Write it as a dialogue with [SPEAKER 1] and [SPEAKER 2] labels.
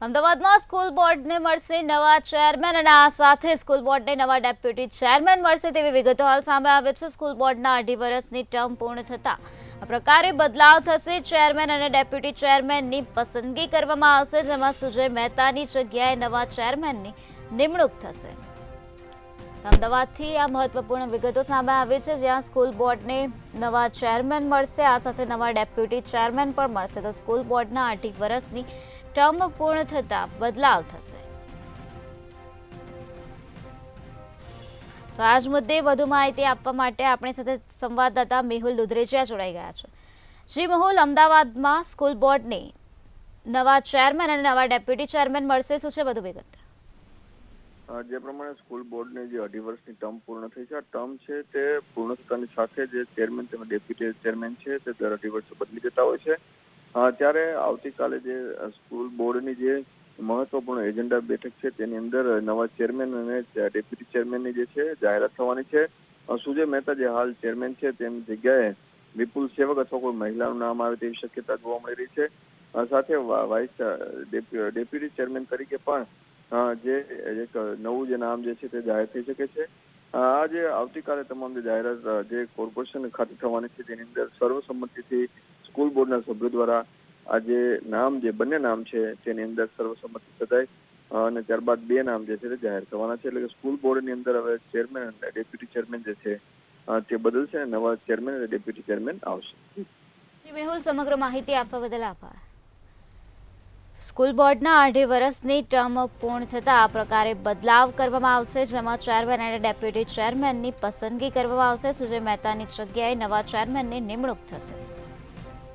[SPEAKER 1] અમદાવાદમાં સ્કૂલ બોર્ડને મળશે નવા ચેરમેન અને આ સાથે સ્કૂલ બોર્ડને નવા ડેપ્યુટી ચેરમેન મળશે તેવી વિગતો હાલ સામે આવે છે। સ્કૂલ બોર્ડના 2.5 વર્ષની ટર્મ પૂર્ણ થતા આ પ્રકારે બદલાવ થશે। ચેરમેન અને ડેપ્યુટી ચેરમેનની પસંદગી કરવામાં આવશે, જેમાં સુજય મહેતાની જગ્યાએ નવા ચેરમેનની નિમણૂક થશે। અમદાવાદથી આ મહત્વપૂર્ણ વિગતો સામે આવી છે, જ્યાં સ્કૂલ બોર્ડને નવા ચેરમેન મળશે, આ સાથે નવા ડેપ્યુટી ચેરમેન પણ મળશે। તો સ્કૂલ બોર્ડના 2.5 વર્ષની ટર્મ પૂર્ણ થતા બદલાવ થશે। તો આજ મુદ્દે વધુ માહિતી આપવા માટે આપણી સાથે સંવાદદાતા મેહુલ દુધરેજિયા જોડાઈ ગયા છે। જી મેહુલ, અમદાવાદમાં સ્કૂલ બોર્ડને નવા ચેરમેન અને નવા ડેપ્યુટી ચેરમેન મળશે, શું છે વધુ વિગત?
[SPEAKER 2] જે પ્રમાણે સ્કૂલ બોર્ડની જે 2.5 વર્ષની ટર્મ પૂર્ણ થઈ છે, આ ટર્મ છે તે પૂર્ણ થતાની સાથે જે ચેરમેન તેમજ ડેપ્યુટી ચેરમેન છે તે દર 2.5 વર્ષે બદલી જતા હોય છે। ત્યારે આવતીકાલે જે સ્કૂલ બોર્ડની જે મહત્વપૂર્ણ એજન્ડા બેઠક છે તેની અંદર નવા ચેરમેન અને ડેપ્યુટી ચેરમેનની જે છે જાહેરાત થવાની છે। સુજય મહેતા જે હાલ ચેરમેન છે તેમની જગ્યાએ વિપુલ સેવક અથવા કોઈ મહિલાનું નામ આવે તેવી શક્યતા જોવા મળી રહી છે। સાથે વાઇસ ડેપ્યુટી ચેરમેન તરીકે પણ જે એક નવું જે નામ જે છે તે જાહેર થઈ શકે છે। આ જે આવતીકાલે તમામ જે જાહેરાત જે કોર્પોરેશન ખાતે થવાની છે તેની અંદર સર્વસંમતિથી સ્કૂલ બોર્ડના સભ્યો દ્વારા આ જે નામ જે બંને નામ છે તેની અંદર સર્વસંમતિ સદાય અને ત્યારબાદ 2 નામ જે છે તે જાહેર થવાના છે। એટલે કે સ્કૂલ બોર્ડની અંદર હવે ચેરમેન અને ડેપ્યુટી ચેરમેન જે છે તે બદલશે અને નવા ચેરમેન અને ડેપ્યુટી ચેરમેન આવશે।
[SPEAKER 1] મેહુલ, સમગ્ર માહિતી આપવા બદલ આભાર। સ્કૂલ બોર્ડના 2.5 વર્ષની ટર્મ પૂર્ણ થતાં આ પ્રકારે બદલાવ કરવામાં આવશે, જેમાં ચેરમેન અને ડેપ્યુટી ચેરમેનની પસંદગી કરવામાં આવશે। સુજય મહેતાની જગ્યાએ નવા ચેરમેનની નિમણૂક થશે।